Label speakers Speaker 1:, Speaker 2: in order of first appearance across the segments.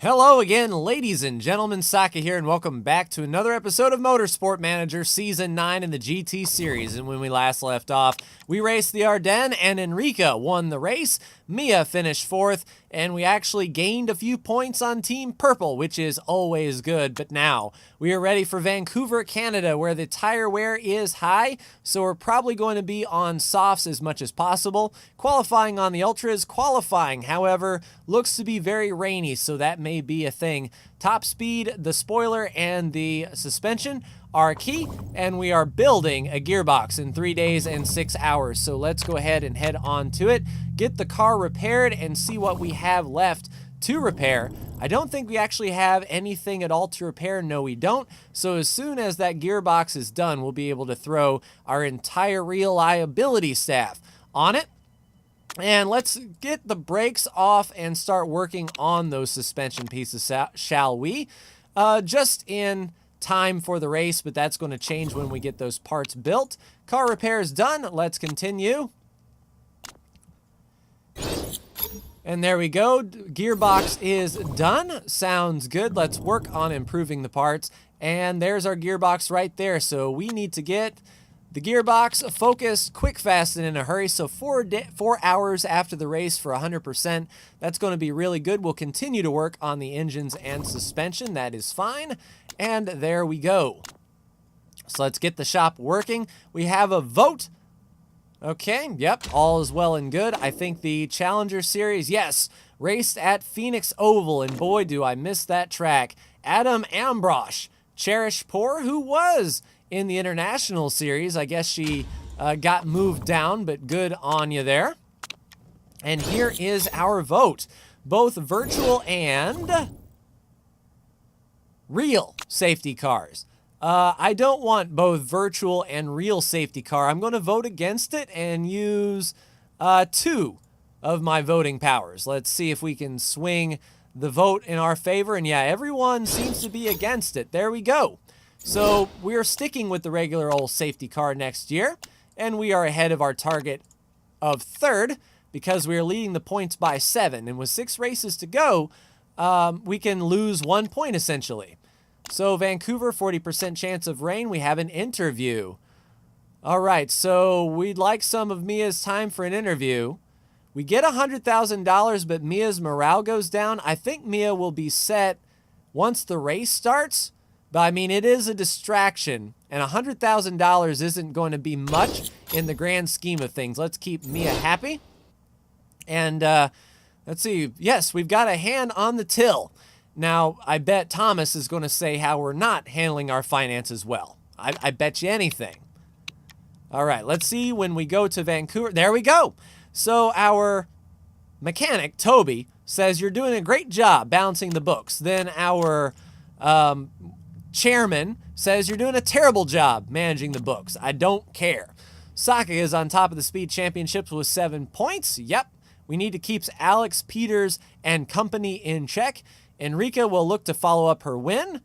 Speaker 1: Hello again, ladies and gentlemen, Saka here, and welcome back to another episode of Motorsport Manager Season 9 in the GT Series. And when we last left off, we raced the Ardennes, and Enrica won the race. Mia finished 4th, and we actually gained a few points on Team Purple, which is always good. But now, we are ready for Vancouver, Canada, where the tire wear is high, so we're probably going to be on softs as much as possible. Qualifying on the Ultras, qualifying, however, looks to be very rainy, so that may be a thing. Top speed, the spoiler, and the suspension are key, and we are building a gearbox in 3 days and 6 hours. So let's go ahead and head on to it, get the car repaired, and see what we have left to repair. I don't think we actually have anything at all to repair. No, we don't. So as soon as that gearbox is done, we'll be able to throw our entire reliability staff on it. And let's get the brakes off and start working on those suspension pieces, shall we? Just in time for the race, but that's going to change when we get those parts built. Car repair is done. Let's continue. And there we go. Gearbox is done. Sounds good. Let's work on improving the parts. And there's our gearbox right there. So we need to get the gearbox focused, quick, fast, and in a hurry. So 4 hours after the race for 100%. That's going to be really good. We'll continue to work on the engines and suspension. That is fine. And there we go. So let's get the shop working. We have a vote. Okay, yep, all is well and good. I think the Challenger Series, yes, raced at Phoenix Oval, and boy, do I miss that track. Adam Ambrosch, Cherish Poor, who was in the International Series. I guess she got moved down, but good on you there. And here is our vote. Both virtual and real safety cars. I don't want both virtual and real safety car. I'm going to vote against it and use 2 of my voting powers. Let's see if we can swing the vote in our favor. And yeah, everyone seems to be against it. There we go. So we're sticking with the regular old safety car next year. And we are ahead of our target of 3rd because we are leading the points by 7. And with 6 races to go, we can lose 1 point essentially. So Vancouver, 40% chance of rain. We have an interview. All right, so we'd like some of Mia's time for an interview. We get $100,000, but Mia's morale goes down. I think Mia will be set once the race starts. But I mean, it is a distraction, and $100,000 isn't going to be much in the grand scheme of things. Let's keep Mia happy. And let's see. Yes, we've got a hand on the till. Now, I bet Thomas is going to say how we're not handling our finances well. I bet you anything. All right, let's see when we go to Vancouver. There we go. So our mechanic, Toby, says you're doing a great job balancing the books. Then our chairman says you're doing a terrible job managing the books. I don't care. Saka is on top of the speed championships with 7 points. Yep, we need to keep Alex, Peters, and company in check. Enrica will look to follow up her win.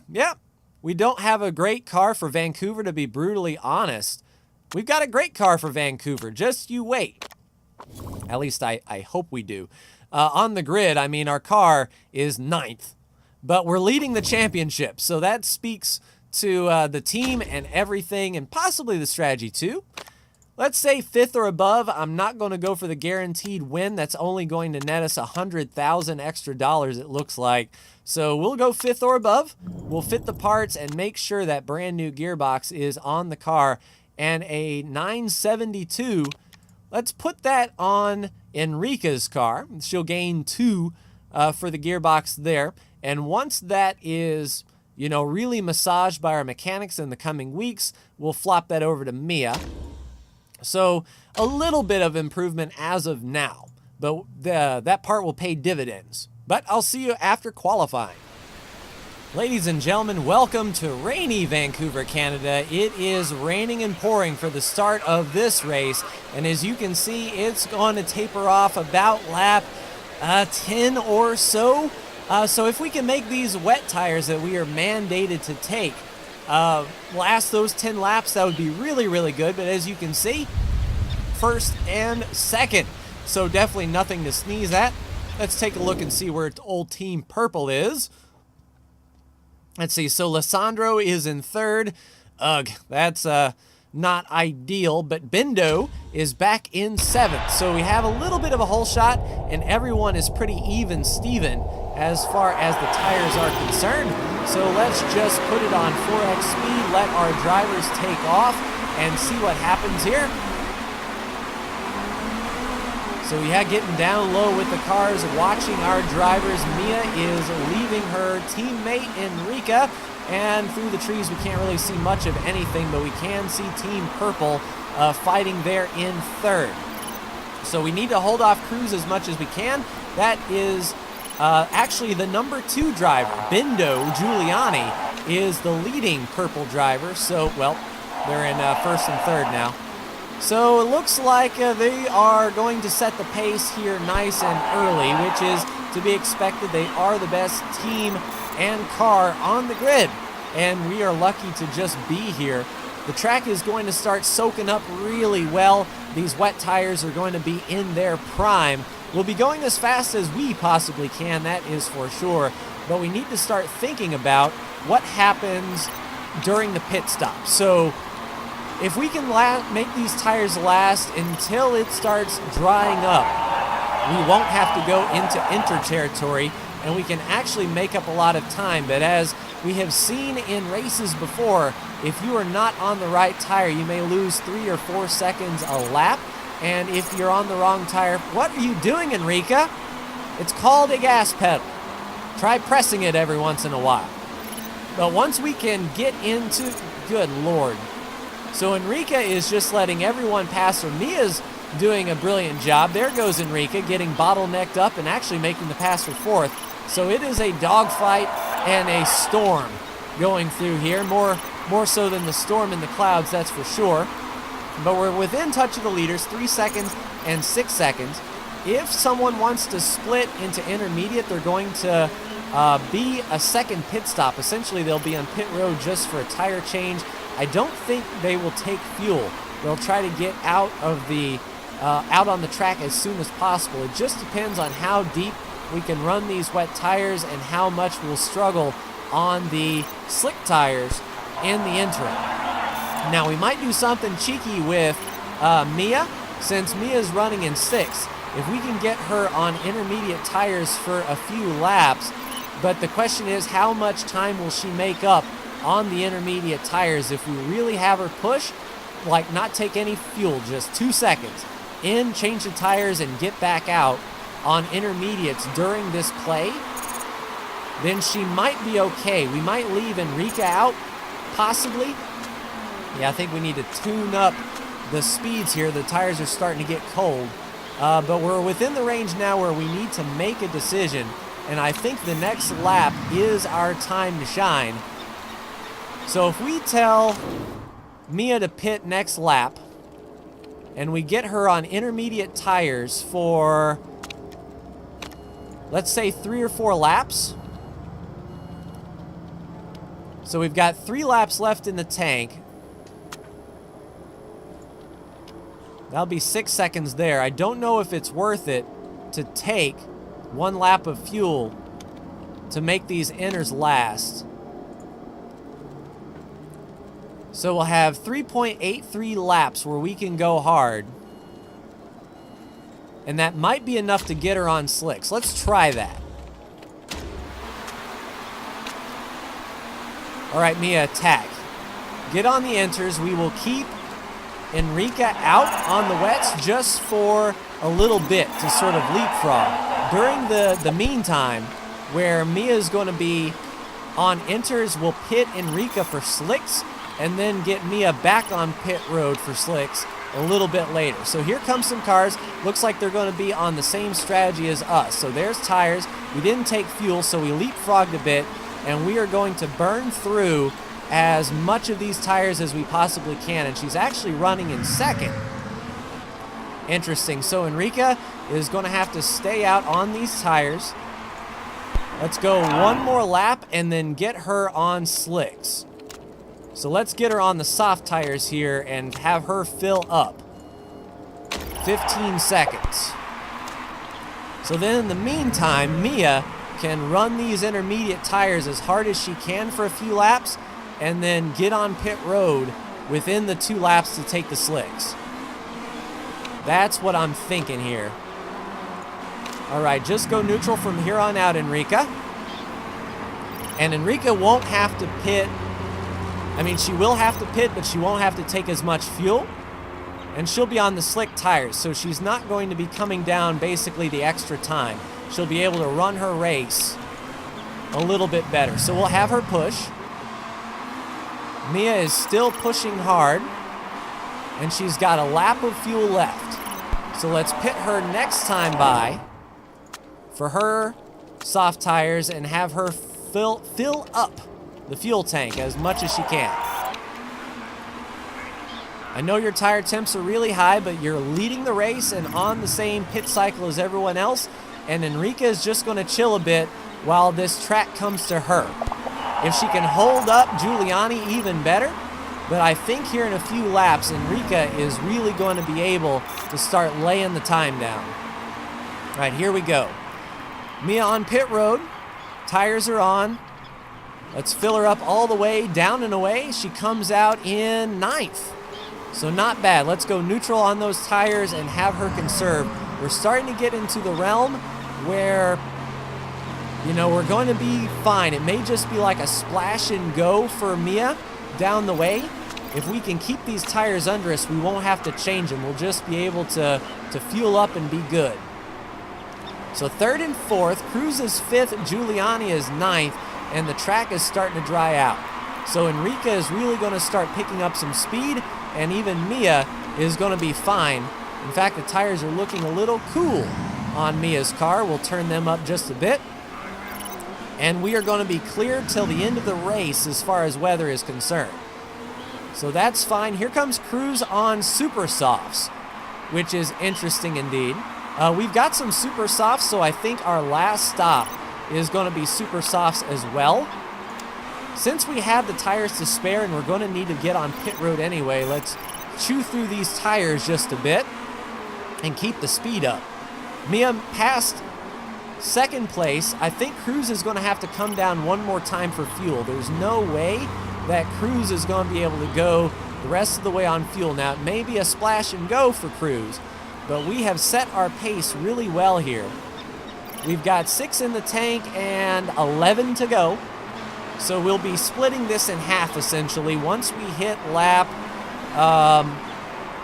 Speaker 1: Yeah, we don't have a great car for Vancouver, to be brutally honest. We've got a great car for Vancouver. Just you wait. At least I hope we do. On the grid, I mean, our car is 9th. But we're leading the championship. So that speaks to the team and everything, and possibly the strategy too. Let's say 5th or above. I'm not going to go for the guaranteed win. That's only going to net us $100,000 extra dollars, it looks like. So we'll go 5th or above. We'll fit the parts and make sure that brand new gearbox is on the car. And a 972, let's put that on Enrica's car. She'll gain 2 for the gearbox there. And once that is, you know, really massaged by our mechanics in the coming weeks, we'll flop that over to Mia. So a little bit of improvement as of now, but that part will pay dividends. But I'll see you after qualifying. Ladies and gentlemen, welcome to rainy Vancouver, Canada. It is raining and pouring for the start of this race, and as you can see, it's going to taper off about lap 10 or so. So if we can make these wet tires that we are mandated to take last those 10 laps, that would be really, really good. But as you can see, 1st and 2nd. So definitely nothing to sneeze at. Let's take a look and see where old Team Purple is. Let's see, so Lissandro is in third. Ugh, that's not ideal, but Bendo is back in seventh. So we have a little bit of a hole shot, and everyone is pretty even Steven as far as the tires are concerned. So let's just put it on 4x speed, let our drivers take off, and see what happens here. So we had getting down low with the cars, watching our drivers. Mia is leaving her teammate Enrica, and through the trees we can't really see much of anything, but we can see Team Purple fighting there in third. So we need to hold off Cruz as much as we can. That is actually the number 2 driver. Bendo Giuliani is the leading Purple driver. So, well, they're in first and third now. So it looks like they are going to set the pace here nice and early, which is to be expected. They are the best team and car on the grid, and we are lucky to just be here. The track is going to start soaking up really well. These wet tires are going to be in their prime. We'll be going as fast as we possibly can, that is for sure, but we need to start thinking about what happens during the pit stop. So if we can make these tires last until it starts drying up, we won't have to go into inter territory, and we can actually make up a lot of time. But as we have seen in races before, if you are not on the right tire, you may lose 3 or 4 seconds a lap. And if you're on the wrong tire, what are you doing, Enrica? It's called a gas pedal. Try pressing it every once in a while. But once we can get into, good Lord. So Enrica is just letting everyone pass her. Mia's doing a brilliant job. There goes Enrica getting bottlenecked up and actually making the pass for fourth. So it is a dogfight and a storm going through here. More so than the storm in the clouds, that's for sure. But we're within touch of the leaders, 3 seconds and 6 seconds. If someone wants to split into intermediate, they're going to be a second pit stop. Essentially, they'll be on pit road just for a tire change. I don't think they will take fuel. They'll try to get out of the out on the track as soon as possible. It just depends on how deep we can run these wet tires and how much we'll struggle on the slick tires in the interim. Now we might do something cheeky with Mia, since Mia's running in 6th. If we can get her on intermediate tires for a few laps, but the question is, how much time will she make up on the intermediate tires if we really have her push, like not take any fuel, just 2 seconds in, change the tires, and get back out on intermediates during this play, then she might be okay. We might leave Enrica out, possibly. Yeah, I think we need to tune up the speeds here. The tires are starting to get cold, but we're within the range now where we need to make a decision, and I think the next lap is our time to shine. So if we tell Mia to pit next lap, and we get her on intermediate tires for, let's say, 3 or 4 laps. So we've got 3 laps left in the tank. That'll be 6 seconds there. I don't know if it's worth it to take 1 lap of fuel to make these inners last. So we'll have 3.83 laps where we can go hard. And that might be enough to get her on slicks. Let's try that. All right, Mia, attack. Get on the enters. We will keep Enrica out on the wets just for a little bit to sort of leapfrog. During the meantime, where Mia is going to be on enters, we'll pit Enrica for slicks and then get Mia back on pit road for slicks a little bit later. So here comes some cars. Looks like they're going to be on the same strategy as us. So there's tires. We didn't take fuel, so we leapfrogged a bit, and we are going to burn through as much of these tires as we possibly can, and she's actually running in second. Interesting. So Enrica is going to have to stay out on these tires. Let's go 1 more lap and then get her on slicks. So let's get her on the soft tires here and have her fill up. 15 seconds. So then in the meantime, Mia can run these intermediate tires as hard as she can for a few laps and then get on pit road within the 2 laps to take the slicks. That's what I'm thinking here. All right, just go neutral from here on out, Enrica. And Enrica won't have to pit. I mean, she will have to pit, but she won't have to take as much fuel. And she'll be on the slick tires, so she's not going to be coming down basically the extra time. She'll be able to run her race a little bit better. So we'll have her push. Mia is still pushing hard, and she's got a lap of fuel left. So let's pit her next time by for her soft tires and have her fill up the fuel tank as much as she can. I know your tire temps are really high, but you're leading the race and on the same pit cycle as everyone else, and Enrica is just going to chill a bit while this track comes to her. If she can hold up Giuliani, even better, but I think here in a few laps, Enrica is really going to be able to start laying the time down. All right, here we go. Mia on pit road. Tires are on. Let's fill her up all the way, down and away. She comes out in 9th. So not bad. Let's go neutral on those tires and have her conserve. We're starting to get into the realm where, you know, we're going to be fine. It may just be like a splash and go for Mia down the way. If we can keep these tires under us, we won't have to change them. We'll just be able to fuel up and be good. So 3rd and 4th, Cruz is 5th, Giuliani is 9th, and the track is starting to dry out. So Enrica is really going to start picking up some speed, and even Mia is going to be fine. In fact, the tires are looking a little cool on Mia's car. We'll turn them up just a bit. And we are going to be clear till the end of the race as far as weather is concerned. So that's fine. Here comes Cruz on super softs, which is interesting indeed. We've got some super softs, so I think our last stop is going to be super softs as well. Since we have the tires to spare and we're going to need to get on pit road anyway, let's chew through these tires just a bit and keep the speed up. Mia passed 2nd place. I think Cruz is going to have to come down one more time for fuel. There's no way that Cruz is going to be able to go the rest of the way on fuel. Now, it may be a splash and go for Cruz, but we have set our pace really well here. We've got 6 in the tank and 11 to go. So we'll be splitting this in half, essentially. Once we hit lap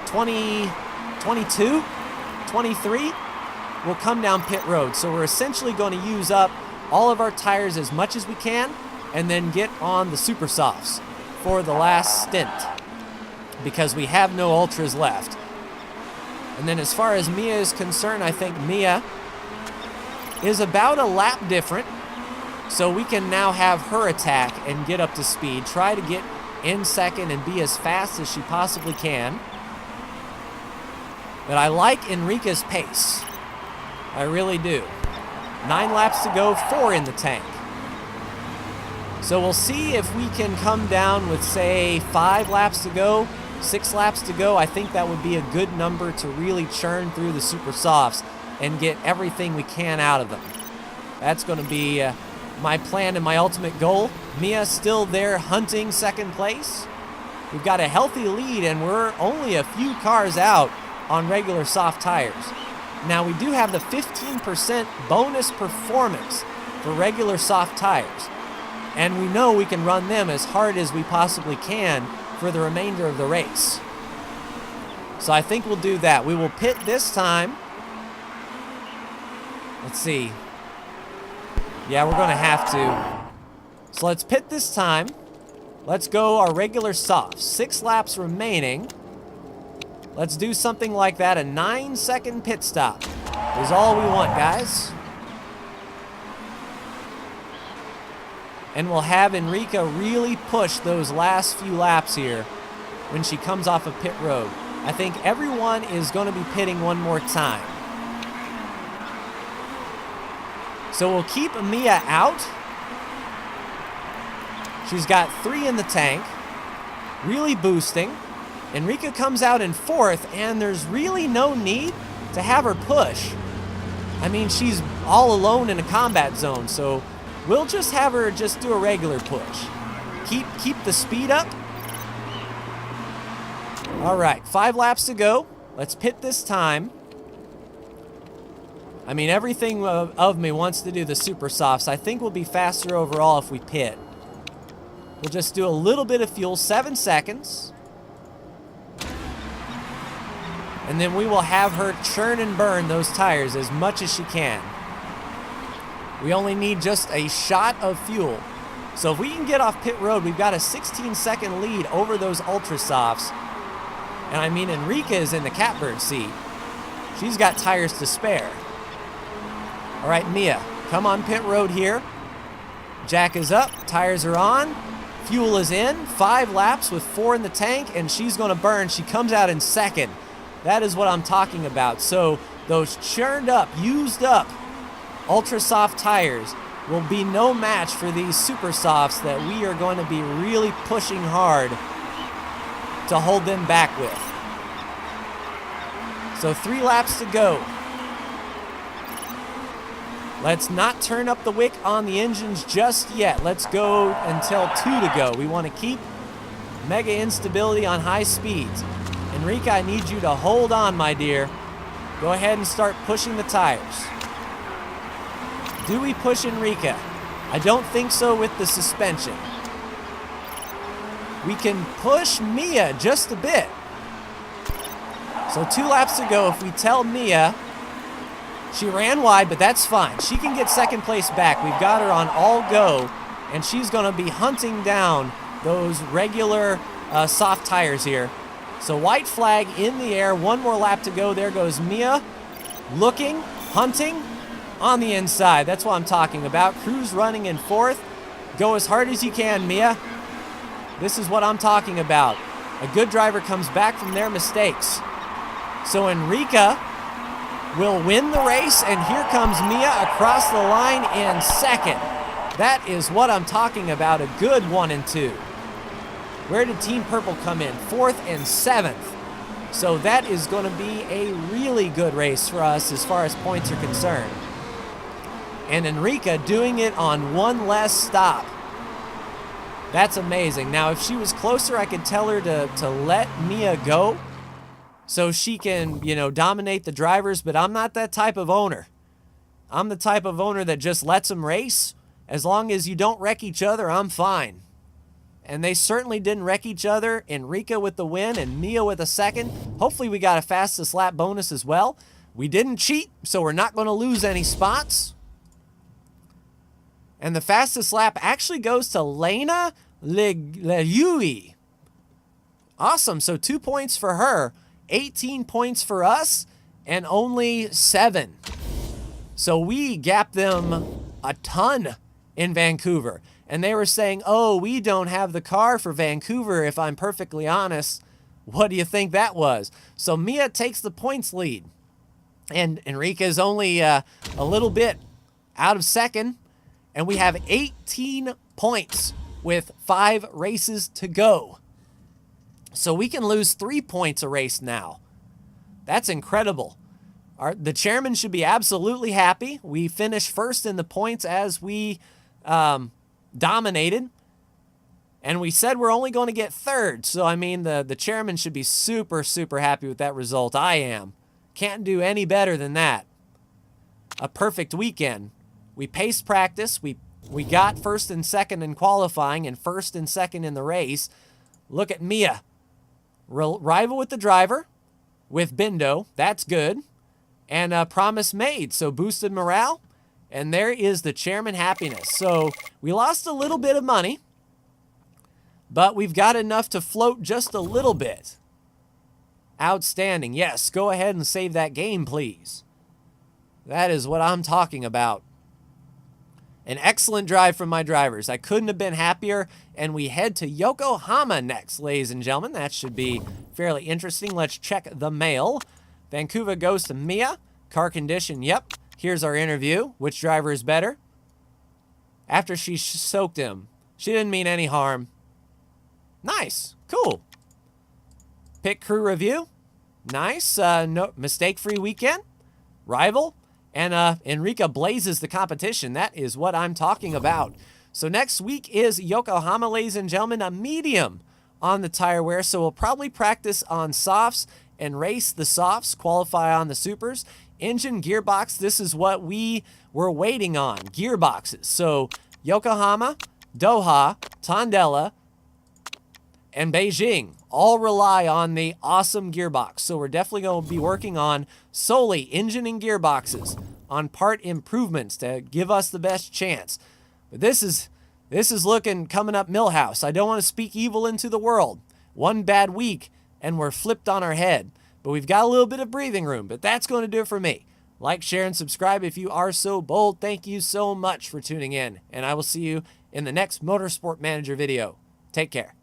Speaker 1: 20, 22, 23, we'll come down pit road. So we're essentially going to use up all of our tires as much as we can and then get on the super softs for the last stint because we have no ultras left. And then as far as Mia is concerned, I think Mia is about a lap different. So we can now have her attack and get up to speed, try to get in 2nd and be as fast as she possibly can. But I like Enrica's pace. I really do. 9 laps to go, 4 in the tank. So we'll see if we can come down with, say, 5 laps to go, 6 laps to go. I think that would be a good number to really churn through the super softs and get everything we can out of them. That's going to be my plan and my ultimate goal. Mia still there hunting 2nd place. We've got a healthy lead and we're only a few cars out on regular soft tires. Now we do have the 15% bonus performance for regular soft tires. And we know we can run them as hard as we possibly can for the remainder of the race. So I think we'll do that. We will pit this time. Let's see. Yeah, we're going to have to. So let's pit this time. Let's go our regular softs. 6 laps remaining. Let's do something like that. A 9-second pit stop is all we want, guys. And we'll have Enrica really push those last few laps here when she comes off of pit road. I think everyone is going to be pitting one more time. So we'll keep Mia out. She's got 3 in the tank, really boosting. Enrica comes out in 4th, and there's really no need to have her push. I mean, she's all alone in a combat zone, so we'll just have her just do a regular push. Keep the speed up. All right, 5 laps to go. Let's pit this time. I mean, everything of me wants to do the super softs. I think we'll be faster overall if we pit. We'll just do a little bit of fuel, 7 seconds. And then we will have her churn and burn those tires as much as she can. We only need just a shot of fuel. So if we can get off pit road, we've got a 16-second lead over those ultra softs. And I mean, Enrica is in the catbird seat. She's got tires to spare. All right, Mia, come on pit road here. Jack is up, tires are on, fuel is in, 5 laps with 4 in the tank, and she's gonna burn. She comes out in second. That is what I'm talking about. So those churned up, used up ultra soft tires will be no match for these super softs that we are going to be really pushing hard to hold them back with. So 3 laps to go. Let's not turn up the wick on the engines just yet. Let's go until 2 to go. We want to keep mega instability on high speeds. Enrica, I need you to hold on, my dear. Go ahead and start pushing the tires. Do we push Enrica? I don't think so with the suspension. We can push Mia just a bit. So 2 laps to go. If we tell Mia, she ran wide, but that's fine. She can get second place back. We've got her on all go, and she's going to be hunting down those regular soft tires here. So white flag in the air. 1 more lap to go. There goes Mia. Looking, hunting on the inside. That's what I'm talking about. Cruz running in 4th. Go as hard as you can, Mia. This is what I'm talking about. A good driver comes back from their mistakes. So Enrica will win the race, and here comes Mia across the line in 2nd. That is what I'm talking about, a good 1 and 2. Where did Team Purple come in? 4th and 7th. So that is going to be a really good race for us as far as points are concerned. And Enrica doing it on 1 less stop. That's amazing. Now, if she was closer, I could tell her to let Mia go so she can, you know, dominate the drivers, but I'm not that type of owner. I'm the type of owner that just lets them race. As long as you don't wreck each other, I'm fine. And they certainly didn't wreck each other. Enrica with the win and Mia with a 2nd. Hopefully we got a fastest lap bonus as well. We didn't cheat, so we're not going to lose any spots. And the fastest lap actually goes to Lena Leyui. Awesome, so 2 points for her, 18 points for us, and only 7. So we gapped them a ton in Vancouver. And they were saying, oh, we don't have the car for Vancouver, if I'm perfectly honest. What do you think that was? So Mia takes the points lead. And Enrica is only a little bit out of 2nd. And we have 18 points with 5 races to go. So we can lose 3 points a race now. That's incredible. The chairman should be absolutely happy. We finished 1st in the points as we dominated. And we said we're only going to get 3rd. So, I mean, the chairman should be super, super happy with that result. I am. Can't do any better than that. A perfect weekend. We paced practice. We got 1st and 2nd in qualifying and 1st and 2nd in the race. Look at Mia. Rival with the driver with Bindo. That's good. And promise made. So boosted morale. And there is the chairman happiness. So we lost a little bit of money, but we've got enough to float just a little bit. Outstanding. Yes, go ahead and save that game, please. That is what I'm talking about. An excellent drive from my drivers. I couldn't have been happier. And we head to Yokohama next, ladies and gentlemen. That should be fairly interesting. Let's check the mail. Vancouver goes to Mia. Car condition, yep. Here's our interview. Which driver is better? After she soaked him. She didn't mean any harm. Nice. Cool. Pit crew review. Nice. No mistake-free weekend. Rival. and Enrica blazes the competition. That is what I'm talking about. So next week is Yokohama, ladies and gentlemen, a medium on the tire wear. So we'll probably practice on softs and race the softs, qualify on the supers. Engine, gearbox, this is what we were waiting on, gearboxes. So Yokohama, Doha, Tondela, and Beijing all rely on the awesome gearbox. So we're definitely going to be working on solely engine and gearboxes, on part improvements to give us the best chance. But this is looking coming up Millhouse. I don't want to speak evil into the world. One bad week and we're flipped on our head. But we've got a little bit of breathing room. But that's going to do it for me. Like, share, and subscribe if you are so bold. Thank you so much for tuning in. And I will see you in the next Motorsport Manager video. Take care.